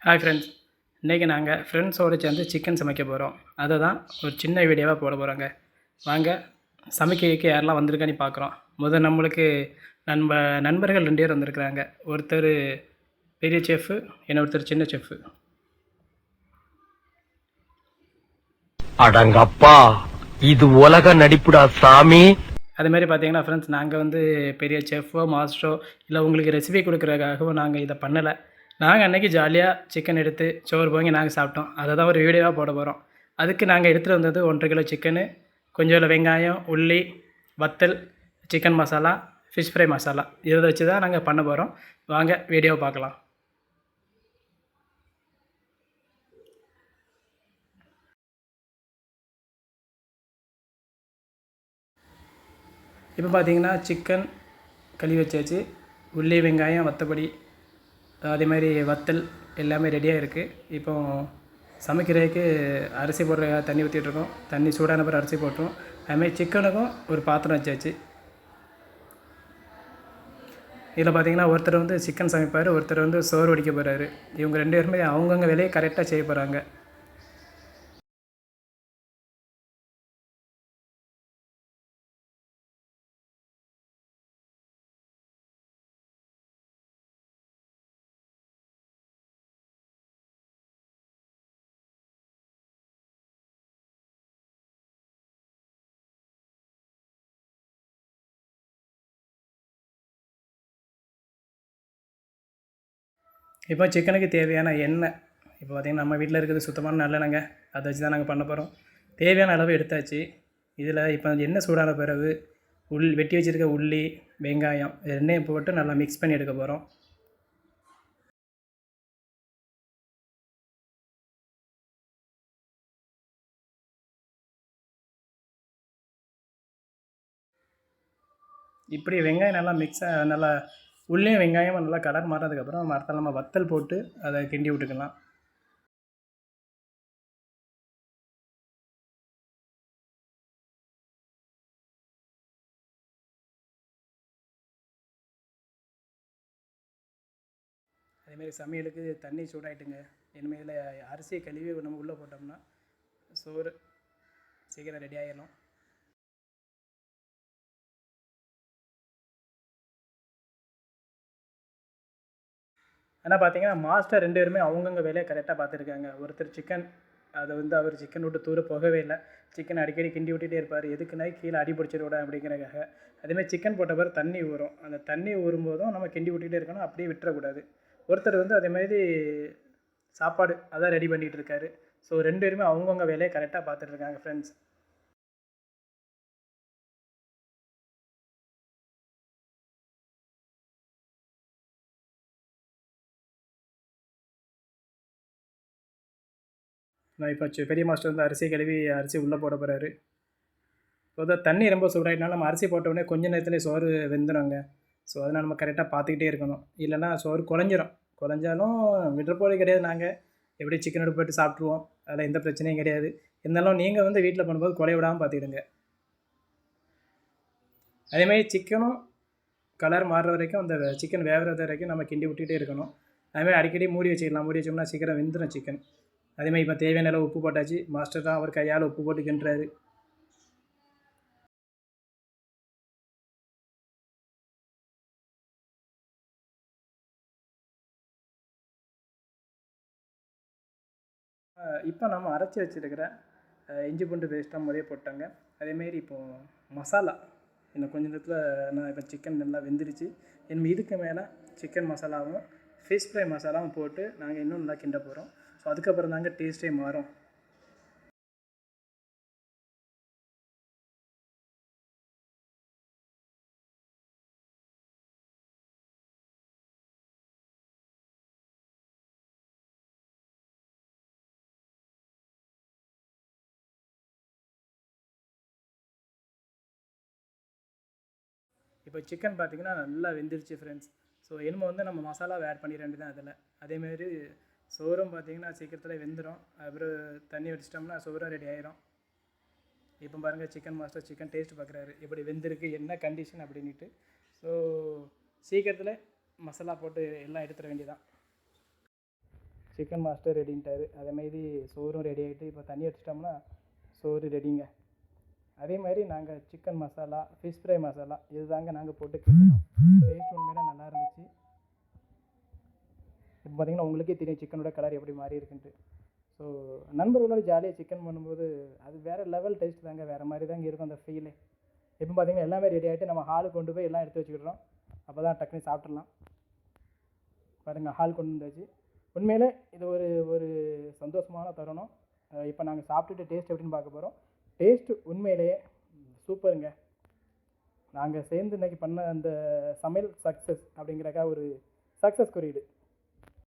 Hi friends. இன்றைக்கி நாங்கள் ஃப்ரெண்ட்ஸோடு சேர்ந்து சிக்கன் சமைக்க போகிறோம். அதை தான் ஒரு சின்ன வீடியோவாக போட போகிறோங்க. வாங்க சமைக்கிறதுக்கு யாரெல்லாம் வந்திருக்கான்னு பார்க்குறோம். நம்மளுக்கு நண்பர்கள் 2 பேர் வந்திருக்கிறாங்க. ஒருத்தர் பெரிய செஃப்பு, இன்னொருத்தர் சின்ன செஃப்பு. அடங்கப்பா, இது உலக நடிப்புடா சாமி. அதுமாரி பார்த்தீங்கன்னா ஃப்ரெண்ட்ஸ், நாங்கள் பெரிய செஃப்போ மாஸ்டரோ இல்லை உங்களுக்கு ரெசிபி கொடுக்குறதுக்காகவும் நாங்கள் இதை பண்ணலை. நாங்கள் அன்றைக்கி ஜாலியாக சிக்கன் எடுத்து சோறு வாங்கி நாங்கள் சாப்பிட்டோம். அதை தான் ஒரு வீடியோவாக போட போகிறோம். அதுக்கு நாங்கள் எடுத்துகிட்டு வந்தது 1.5 கிலோ சிக்கனு, கொஞ்சம் வெங்காயம், உள்ளி, வத்தல், chicken masala, fish fry masala, இதை வச்சு தான் நாங்கள் பண்ண போகிறோம். வாங்க வீடியோவை பார்க்கலாம். இப்போ பார்த்தீங்கன்னா சிக்கன் கழுவி வச்சாச்சு. உள்ளி, வெங்காயம், வத்தப்பொடி, அதேமாதிரி வத்தல் எல்லாமே ரெடியாக இருக்குது. இப்போ சமைக்கிறதுக்கு அரிசி போடுற தண்ணி ஊற்றிட்டுருக்கோம். தண்ணி சூடான பிறகு அரிசி போட்டுரும். அதுமாதிரி சிக்கனுக்கும் ஒரு பாத்திரம் வச்சாச்சு. இதில் பார்த்தீங்கன்னா ஒருத்தர் சிக்கன் சமைப்பார், ஒருத்தர் சோறு வடிக்க போகிறாரு. இவங்க 2 பேருமே அவங்கவுங்க வேலையை கரெக்டாக செய்ய போகிறாங்க. இப்போ சிக்கனுக்கு தேவையான எண்ணெய், இப்போ பார்த்திங்கன்னா நம்ம வீட்டில் இருக்கிறது சுத்தமான நல்லெண்ணெய்ங்க. அதை வச்சு தான் நாங்கள் பண்ண போகிறோம். தேவையான அளவு எடுத்தாச்சு. இதில் இப்போ எண்ணெய் சூடான பிறகு வெட்டி வச்சுருக்க உள்ளி, வெங்காயம் ரெண்டையும் போட்டு நல்லா மிக்ஸ் பண்ணி எடுக்க போகிறோம். இப்படி வெங்காயம் நல்லா நல்லா உள்ளியும் வெங்காயமும் நல்லா கலர் மாறினதுக்கப்புறம் அடுத்த நம்ம வத்தல் போட்டு அதை கிண்டி விட்டுக்கலாம். அதேமாரி சமையலுக்கு தண்ணி சூடாயிட்டுங்க. இனிமேல் அரிசியை கழுவி நம்ம உள்ளே போட்டோம்னா சோறு சீக்கிரம் ரெடி ஆகிடணும். ஆனால் பார்த்தீங்கன்னா மாஸ்டர் 2 பேருமே அவங்கவுங்க வேலையை கரெக்டாக பார்த்துருக்காங்க. ஒருத்தர் சிக்கன் அதை அவர் சிக்கன் விட்டு தூர போகவே இல்லை. சிக்கன் அடிக்கடி கிண்டி விட்டுட்டே இருப்பார். எதுக்குன்னா கீழே அடி பிடிச்சிட அப்படிங்கிறக்காக. அதேமாதிரி சிக்கன் போட்ட பிறகு தண்ணி ஊறும். அந்த தண்ணி ஊறும்போதும் நம்ம கிண்டி விட்டுட்டே இருக்கணும், அப்படியே விட்டுறக்கூடாது. ஒருத்தர் அதேமாதிரி சாப்பாடு அதான் ரெடி பண்ணிகிட்டு இருக்காரு. ஸோ 2 பேருமே அவங்கவுங்க வேலையை கரெக்டாக பார்த்துட்டு இருக்காங்க ஃப்ரெண்ட்ஸ். நான் இப்போ பெரிய மாஸ்டர் அரிசி கழுவி அரிசி உள்ளே போட போகிறாரு. ஸோ தண்ணி ரொம்ப சூடாகிட்டனால நம்ம அரிசி போட்டோடனே கொஞ்ச நேரத்துலேயே சோறு வெந்துடுங்க. ஸோ அதனால் நம்ம கரெக்டாக பார்த்துக்கிட்டே இருக்கணும். இல்லைன்னா சோறு குழஞ்சாலும் விடுறப்போது கிடையாது. நாங்கள் எப்படி சிக்கன் எடுத்து போய்ட்டு சாப்பிட்ருவோம். அதில் எந்த பிரச்சனையும் கிடையாது. இருந்தாலும் நீங்கள் வீட்டில் பண்ணும்போது குறைய விடாமல் பார்த்துக்கிடுங்க. அதேமாதிரி சிக்கனும் கலர் மாறுற வரைக்கும் அந்த சிக்கன் வேகிறது வரைக்கும் நம்ம கிண்டி விட்டுகிட்டே இருக்கணும். அதுமாதிரி அடிக்கடி மூடி வச்சுக்கலாம். மூடி வச்சோம்னா சீக்கிரம் வெந்துடும் சிக்கன். அதேமாதிரி இப்போ தேவையான அளவு உப்பு போட்டாச்சு. மாஸ்டர் தான் அவர் கையால் உப்பு போட்டு கிண்டுறாரு. இப்போ நம்ம அரைச்சி வச்சுருக்கிற இஞ்சி பூண்டு பேஸ்ட்டாக முறையே போட்டாங்க. அதேமாரி இப்போது மசாலா இன்னும் கொஞ்சம் நேரத்தில் நான் இப்போ சிக்கன் நல்லா வெந்துருச்சு. இதுக்கு மேலே சிக்கன் மசாலாவும் ஃபிஷ் ஃப்ரை மசாலாவும் போட்டு நாங்கள் இன்னும் நல்லா கிண்ட போகிறோம். ஸோ அதுக்கப்புறம் தாங்க டேஸ்ட்டே மாறும். இப்போ சிக்கன் பார்த்திங்கன்னா நல்லா வெந்துருச்சு ஃப்ரெண்ட்ஸ். ஸோ நம்ம மசாலாவை ஆட் பண்ணிட வேண்டியதான் அதில். அதேமாரி சோறும் பார்த்திங்கன்னா சீக்கிரத்தில் வெந்துடும். அப்புறம் தண்ணி வச்சிட்டோம்னா சோறும் ரெடி ஆயிரும். இப்போ பாருங்கள் சிக்கன் மாஸ்டர் சிக்கன் டேஸ்ட் பார்க்குறாரு, எப்படி வெந்திருக்கு, என்ன கண்டிஷன் அப்படின்ட்டு. ஸோ சீக்கிரத்தில் மசாலா போட்டு எல்லாம் எடுத்துட வேண்டியதான். சிக்கன் மாஸ்டர் ரெடின்ட்டார். அதேமாரி சோறும் ரெடி ஆகிட்டு இப்போ தண்ணி வச்சிட்டோம்னா சோறு ரெடிங்க. அதே மாதிரி நாங்கள் chicken masala, fish fry masala இது தாங்க நாங்கள் போட்டு கிட்டணும். டேஸ்ட் உண்மையில நல்லா இருந்துச்சு. இப்போ பார்த்தீங்கன்னா உங்களுக்கே தெரியும் சிக்கனோட கலர் எப்படி மாறி இருக்குன்ட்டு. ஸோ நண்பர்களோட ஜாலியாக சிக்கன் பண்ணும்போது அது வேறு லெவல் டேஸ்ட் தாங்க, வேறு மாதிரி தாங்க இருக்கும் அந்த ஃபீலே. இப்போ பார்த்தீங்கன்னா எல்லாமே ரெடி ஆகிட்டு நம்ம ஹாலுக்கு கொண்டு போய் எல்லாம் எடுத்து வச்சுக்கிடுறோம். அப்போ தான் டக்குனு சாப்பிட்றலாம். பாருங்கள் ஹால் கொண்டு வந்தாச்சு. உண்மையிலே இது ஒரு ஒரு சந்தோஷமான தருணம். இப்போ நாங்கள் சாப்பிட்டுட்டு டேஸ்ட் எப்படின்னு பார்க்க போகிறோம். டேஸ்ட்டு உண்மையிலேயே சூப்பருங்க. நாங்கள் சேர்ந்து இன்றைக்கி பண்ண அந்த சமையல் சக்ஸஸ் அப்படிங்கிறக்கா ஒரு சக்ஸஸ் குறியீடு.